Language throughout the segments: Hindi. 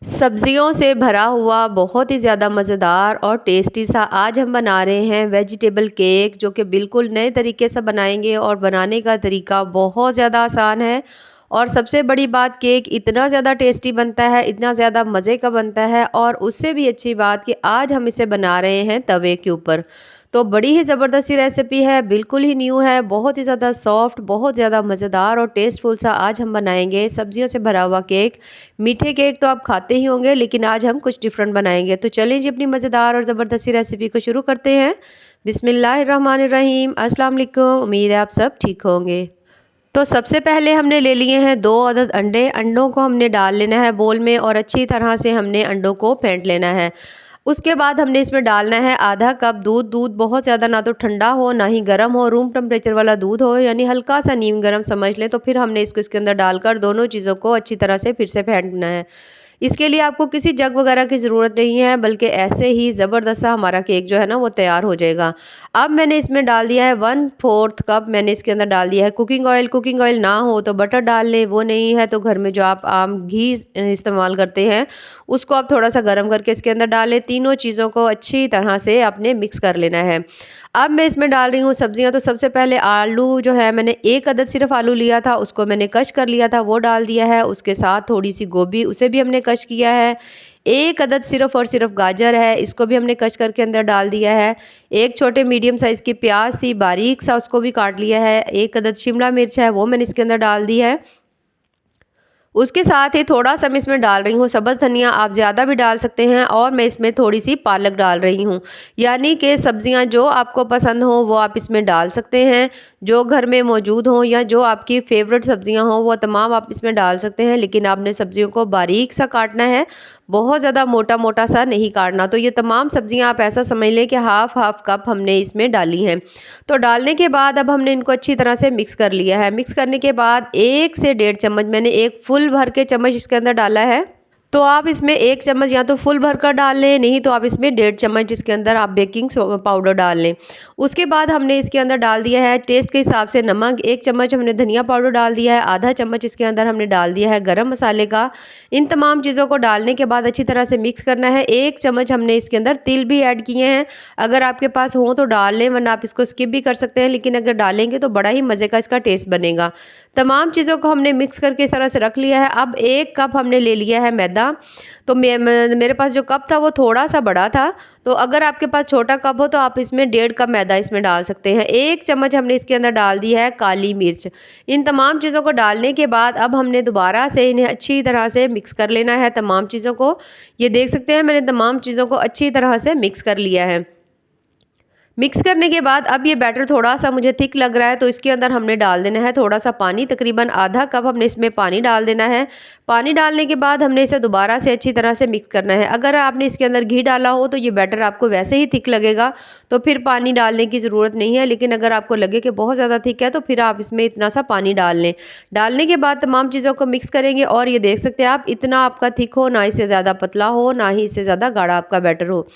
सब्जियों से भरा हुआ बहुत ही ज़्यादा मज़ेदार और टेस्टी सा आज हम बना रहे हैं वेजिटेबल केक, जो कि बिल्कुल नए तरीके से बनाएंगे और बनाने का तरीका बहुत ज़्यादा आसान है। और सबसे बड़ी बात, केक इतना ज़्यादा टेस्टी बनता है, इतना ज़्यादा मज़े का बनता है। और उससे भी अच्छी बात कि आज हम इसे बना रहे हैं तवे के ऊपर। तो बड़ी ही ज़बरदस्त सी रेसिपी है, बिल्कुल ही न्यू है, बहुत ही ज़्यादा सॉफ्ट, बहुत ज़्यादा मज़ेदार और टेस्टफुल सा आज हम बनाएंगे सब्जियों से भरा हुआ केक। मीठे केक तो आप खाते ही होंगे, लेकिन आज हम कुछ डिफरेंट बनाएंगे। तो चलिए जी, अपनी मज़ेदार और ज़बरदस्त सी रेसिपी को शुरू करते हैं। बिस्मिल्लाहिर्रहमानिर्रहीम, अस्सलाम वालेकुम। उम्मीद है आप सब ठीक होंगे। तो सबसे पहले हमने ले लिए हैं 2 अदद अंडे। अंडों को हमने डाल लेना है बोल में और अच्छी तरह से हमने अंडों को फेंट लेना है। उसके बाद हमने इसमें डालना है आधा कप दूध। दूध बहुत ज़्यादा ना तो ठंडा हो ना ही गर्म हो, रूम टेम्परेचर वाला दूध हो, यानी हल्का सा नीम गर्म समझ लें। तो फिर हमने इसको इसके अंदर डालकर दोनों चीज़ों को अच्छी तरह से फिर से फेंटना है। इसके लिए आपको किसी जग वगैरह की ज़रूरत नहीं है, बल्कि ऐसे ही ज़बरदस्त सा हमारा केक जो है ना वो तैयार हो जाएगा। अब मैंने इसमें डाल दिया है 1/4 कप, मैंने इसके अंदर डाल दिया है कुकिंग ऑयल। कुकिंग ऑयल ना हो तो बटर डाल लें, वो नहीं है तो घर में जो आप आम घी इस्तेमाल करते हैं उसको आप थोड़ा सा गर्म करके इसके अंदर डालें। तीनों चीज़ों को अच्छी तरह से आपने मिक्स कर लेना है। अब मैं इसमें डाल रही हूँ सब्जियाँ। तो सबसे पहले आलू जो है, मैंने 1 अदद सिर्फ आलू लिया था, उसको मैंने कश कर लिया था, वो डाल दिया है। उसके साथ थोड़ी सी गोभी, उसे भी हमने कश किया है। 1 अदद सिर्फ और सिर्फ गाजर है, इसको भी हमने कश करके अंदर डाल दिया है। एक छोटे मीडियम साइज़ की प्याज थी, बारीक सा उसको भी काट लिया है। 1 अदद शिमला मिर्च है, वो मैंने इसके अंदर डाल दी है। उसके साथ ही थोड़ा-सा मैं इसमें डाल रही हूँ सब्ज़ धनिया, आप ज़्यादा भी डाल सकते हैं। और मैं इसमें थोड़ी-सी पालक डाल रही हूँ। यानी कि सब्ज़ियाँ जो आपको पसंद हो वो आप इसमें डाल सकते हैं। जो घर में मौजूद हों या जो आपकी फ़ेवरेट सब्ज़ियाँ हों वो तमाम आप इसमें डाल सकते हैं। लेकिन आपने सब्ज़ियों को बारीक सा काटना है, बहुत ज़्यादा मोटा-मोटा सा नहीं काटना। तो ये तमाम सब्ज़ियाँ आप ऐसा समझ लें कि हाफ़ कप हमने इसमें डाली हैं। तो डालने के बाद अब हमने इनको अच्छी तरह से मिक्स कर लिया है। मिक्स करने के बाद 1 से डेढ़ चम्मच, मैंने एक फुल भर के चम्मच इसके अंदर डाला है। तो आप इसमें 1 चम्मच या तो फुल भर कर डाल लें, नहीं तो आप इसमें डेढ़ चम्मच इसके अंदर आप बेकिंग पाउडर डाल लें। उसके बाद हमने इसके अंदर डाल दिया है टेस्ट के हिसाब से नमक, 1 चम्मच हमने धनिया पाउडर डाल दिया है, आधा चम्मच इसके अंदर हमने डाल दिया है गरम मसाले का। इन तमाम चीज़ों को डालने के बाद अच्छी तरह से मिक्स करना है। 1 चम्मच हमने इसके अंदर तिल भी ऐड किए हैं। अगर आपके पास हो तो डाल लें, वरना आप इसको स्किप भी कर सकते हैं, लेकिन अगर डालेंगे तो बड़ा ही मज़े का इसका टेस्ट बनेगा। तमाम चीज़ों को हमने मिक्स करके इस तरह से रख लिया है। अब 1 कप हमने ले लिया है मैदा। तो मेरे पास जो कप था वो थोड़ा-सा बड़ा था, तो अगर आपके पास छोटा कप हो तो आप इसमें डेढ़ कप मैदा इसमें डाल सकते हैं। 1 चम्मच हमने इसके अंदर डाल दी है काली मिर्च। इन तमाम चीज़ों को डालने के बाद अब हमने दोबारा से इन्हें अच्छी तरह से मिक्स कर लेना है तमाम चीज़ों को। ये देख सकते हैं मैंने तमाम चीज़ों को अच्छी तरह से मिक्स कर लिया है। मिक्स करने के बाद अब ये बैटर थोड़ा-सा मुझे थिक लग रहा है, तो इसके अंदर हमने डाल देना है थोड़ा-सा पानी, तकरीबन आधा कप हमने इसमें पानी डाल देना है। पानी डालने के बाद हमने इसे दोबारा से अच्छी तरह से मिक्स करना है। अगर आपने इसके अंदर घी डाला हो तो ये बैटर आपको वैसे ही थिक लगेगा, तो फिर पानी डालने की ज़रूरत नहीं है। लेकिन अगर आपको लगे कि बहुत ज़्यादा थिक है तो फिर आप इसमें इतना सा पानी डाल लें। डालने के बाद तमाम चीज़ों को मिक्स करेंगे और ये देख सकते हैं आप, इतना आपका थिक हो, ना इससे ज़्यादा पतला हो, ना ही इससे ज़्यादा गाढ़ा आपका बैटर हो।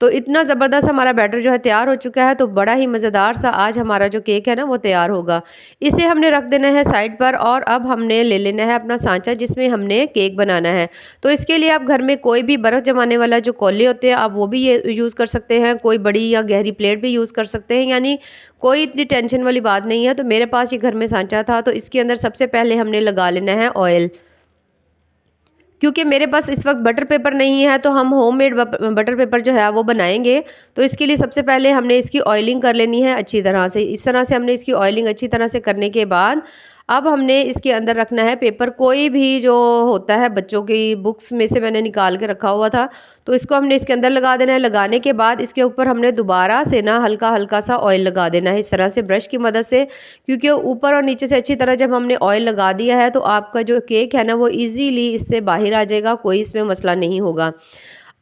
तो इतना ज़बरदस्त हमारा बैटर जो है तैयार हो चुका है। तो बड़ा ही मज़ेदार सा आज हमारा जो केक है ना वो तैयार होगा। इसे हमने रख देना है साइड पर और अब हमने ले लेना है अपना सांचा, जिसमें हमने केक बनाना है। तो इसके लिए आप घर में कोई भी बर्फ़ जमाने वाला जो कोले होते हैं आप वो भी ये यूज़ कर सकते हैं, कोई बड़ी या गहरी प्लेट भी यूज़ कर सकते हैं, यानी कोई इतनी टेंशन वाली बात नहीं है। तो मेरे पास ये घर में सांचा था, तो इसके अंदर सबसे पहले हमने लगा लेना है ऑयल। क्योंकि मेरे पास इस वक्त बटर पेपर नहीं है, तो हम होममेड बटर पेपर जो है वो बनाएंगे। तो इसके लिए सबसे पहले हमने इसकी ऑयलिंग कर लेनी है अच्छी तरह से। इस तरह से हमने इसकी ऑयलिंग अच्छी तरह से करने के बाद अब हमने इसके अंदर रखना है पेपर, कोई भी जो होता है बच्चों की बुक्स में से मैंने निकाल के रखा हुआ था। तो इसको हमने इसके अंदर लगा देना है। लगाने के बाद इसके ऊपर हमने दोबारा से ना हल्का हल्का सा ऑयल लगा देना है इस तरह से ब्रश की मदद से, क्योंकि ऊपर और नीचे से अच्छी तरह जब हमने ऑयल लगा दिया है तो आपका जो केक है ना वो इजीली इससे बाहर आ जाएगा, कोई इसमें मसला नहीं होगा।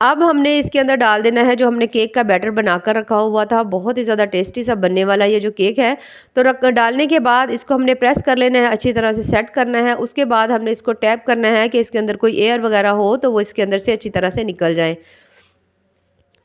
अब हमने इसके अंदर डाल देना है जो हमने केक का बैटर बनाकर रखा हुआ था, बहुत ही ज़्यादा टेस्टी सा बनने वाला ये जो केक है। तो रख डालने के बाद इसको हमने प्रेस कर लेना है, अच्छी तरह से सेट करना है। उसके बाद हमने इसको टैप करना है कि इसके अंदर कोई एयर वगैरह हो तो वो इसके अंदर से अच्छी तरह से निकल जाए।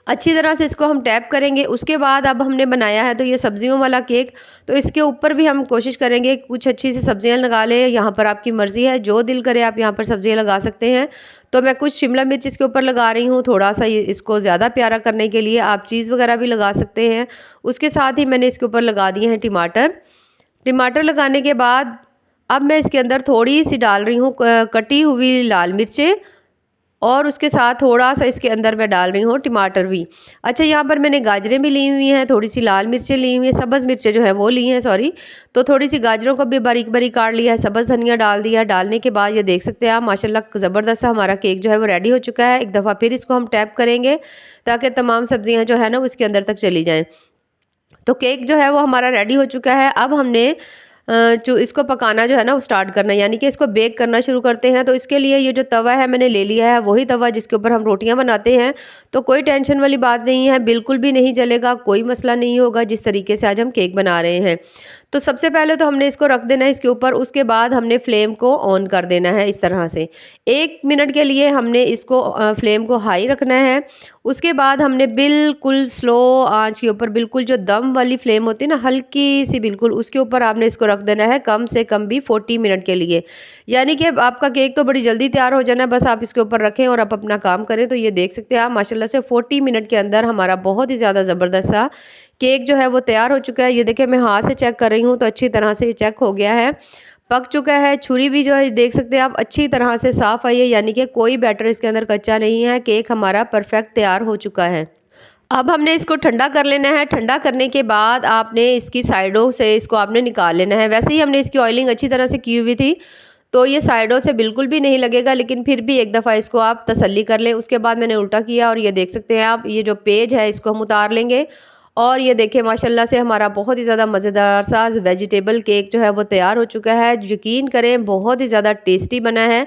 अच्छी तरह से इसको हम टैप करेंगे। उसके बाद अब हमने बनाया है तो ये सब्जियों वाला केक, तो इसके ऊपर भी हम कोशिश करेंगे कुछ अच्छी सी सब्जियां लगा लें। यहाँ पर आपकी मर्ज़ी है, जो दिल करे आप यहाँ पर सब्जियां लगा सकते हैं। तो मैं कुछ शिमला मिर्च इसके ऊपर लगा रही हूँ, थोड़ा सा ये इसको ज़्यादा प्यारा करने के लिए। आप चीज़ वगैरह भी लगा सकते हैं। उसके साथ ही मैंने इसके ऊपर लगा दिए हैं टमाटर। टमाटर लगाने के बाद अब मैं इसके अंदर थोड़ी सी डाल रही हूँ कटी हुई लाल मिर्चें, और उसके साथ थोड़ा-सा इसके अंदर मैं डाल रही हूँ टमाटर भी। अच्छा, यहाँ पर मैंने गाजरें भी ली हुई हैं, थोड़ी-सी लाल मिर्चें ली हुई हैं, सब्ज़ मिर्चें जो हैं वो ली हैं, सॉरी। तो थोड़ी-सी गाजरों को भी बारीक-बारीक काट लिया है, सब्ज़ धनिया डाल दिया। डालने के बाद ये देख सकते हैं आप, माशाल्लाह ज़बरदस्त सा हमारा केक जो है वो रेडी हो चुका है। एक दफ़ा फिर इसको हम टैप करेंगे ताकि तमाम सब्ज़ियाँ जो है ना वो इसके अंदर तक चली जाएँ। तो केक जो है वो हमारा रेडी हो चुका है। अब हमने जो इसको पकाना जो है ना वो स्टार्ट करना है, यानी कि इसको बेक करना शुरू करते हैं। तो इसके लिए ये जो तवा है मैंने ले लिया है, वही तवा जिसके ऊपर हम रोटियां बनाते हैं। तो कोई टेंशन वाली बात नहीं है, बिल्कुल भी नहीं जलेगा, कोई मसला नहीं होगा जिस तरीके से आज हम केक बना रहे हैं। तो सबसे पहले तो हमने इसको रख देना है इसके ऊपर, उसके बाद हमने फ्लेम को ऑन कर देना है इस तरह से। 1 मिनट के लिए हमने इसको फ्लेम को हाई रखना है। उसके बाद हमने बिल्कुल स्लो आंच के ऊपर, बिल्कुल जो दम वाली फ्लेम होती है ना, हल्की सी बिल्कुल, उसके ऊपर आपने इसको रख देना है कम से कम भी 40 मिनट के लिए। यानी कि आपका केक तो बड़ी जल्दी तैयार हो जाना है, बस आप इसके ऊपर रखें और आप अपना काम करें। तो ये देख सकते हैं आप, माशाल्लाह से 40 मिनट के अंदर हमारा बहुत ही ज़्यादा ज़बरदस्त सा केक जो है वो तैयार हो चुका है। ये देखिए मैं हाथ से चेक कर रही हूँ तो अच्छी तरह से ये चेक हो गया है, पक चुका है। छुरी भी जो है देख सकते हैं आप, अच्छी तरह से साफ़ आई है, यानी कि कोई बैटर इसके अंदर कच्चा नहीं है। केक हमारा परफेक्ट तैयार हो चुका है। अब हमने इसको ठंडा कर लेना है। ठंडा करने के बाद आपने इसकी साइडों से इसको आपने निकाल लेना है। वैसे ही हमने इसकी ऑयलिंग अच्छी तरह से की हुई थी, तो ये साइडों से बिल्कुल भी नहीं लगेगा, लेकिन फिर भी एक दफ़ा इसको आप तसल्ली कर लें। उसके बाद मैंने उल्टा किया और ये देख सकते हैं आप, ये जो पेज है इसको हम उतार लेंगे। और ये देखिए माशाल्लाह से हमारा बहुत ही ज़्यादा मज़ेदार सा वेजिटेबल केक जो है वो तैयार हो चुका है। यकीन करें बहुत ही ज़्यादा टेस्टी बना है,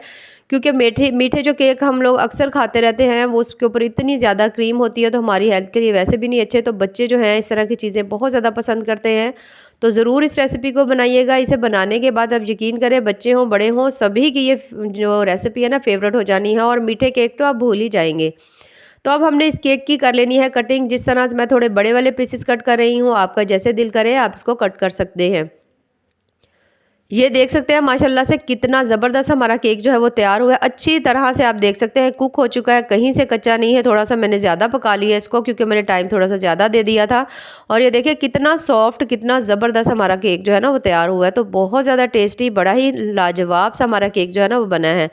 क्योंकि मीठे मीठे जो केक हम लोग अक्सर खाते रहते हैं वो उसके ऊपर इतनी ज़्यादा क्रीम होती है, तो हमारी हेल्थ के लिए वैसे भी नहीं अच्छे। तो बच्चे जो हैं इस तरह की चीज़ें बहुत ज़्यादा पसंद करते हैं। तो ज़रूर इस रेसिपी को बनाइएगा। इसे बनाने के बाद आप यकीन करें, बच्चे हों बड़े हों सभी की ये जो रेसिपी है ना फेवरेट हो जानी है, और मीठे केक तो आप भूल ही जाएंगे। तो अब हमने इस केक की कर लेनी है कटिंग। जिस तरह से मैं थोड़े बड़े वाले पीसेस कट कर रही हूँ, आपका जैसे दिल करे आप इसको कट कर सकते हैं। ये देख सकते हैं माशाल्लाह से कितना ज़बरदस्त हमारा केक जो है वो तैयार हुआ है। अच्छी तरह से आप देख सकते हैं कुक हो चुका है, कहीं से कच्चा नहीं है। थोड़ा सा मैंने ज़्यादा पका लिया इसको, क्योंकि मैंने टाइम थोड़ा सा ज़्यादा दे दिया था। और ये देखिए कितना सॉफ्ट, कितना ज़बरदस्त हमारा केक जो है ना वो तैयार हुआ है। तो बहुत ज़्यादा टेस्टी, बड़ा ही लाजवाब सा हमारा केक जो है ना वो बना है।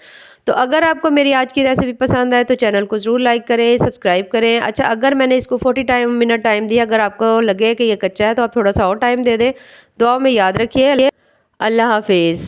तो अगर आपको मेरी आज की रेसिपी पसंद आए तो चैनल को ज़रूर लाइक करें, सब्सक्राइब करें। अच्छा, अगर मैंने इसको 40 मिनट टाइम दिया, अगर आपको लगे कि ये कच्चा है तो आप थोड़ा सा और टाइम दे दें। दुआ में याद रखिए। अल्लाह हाफिज़।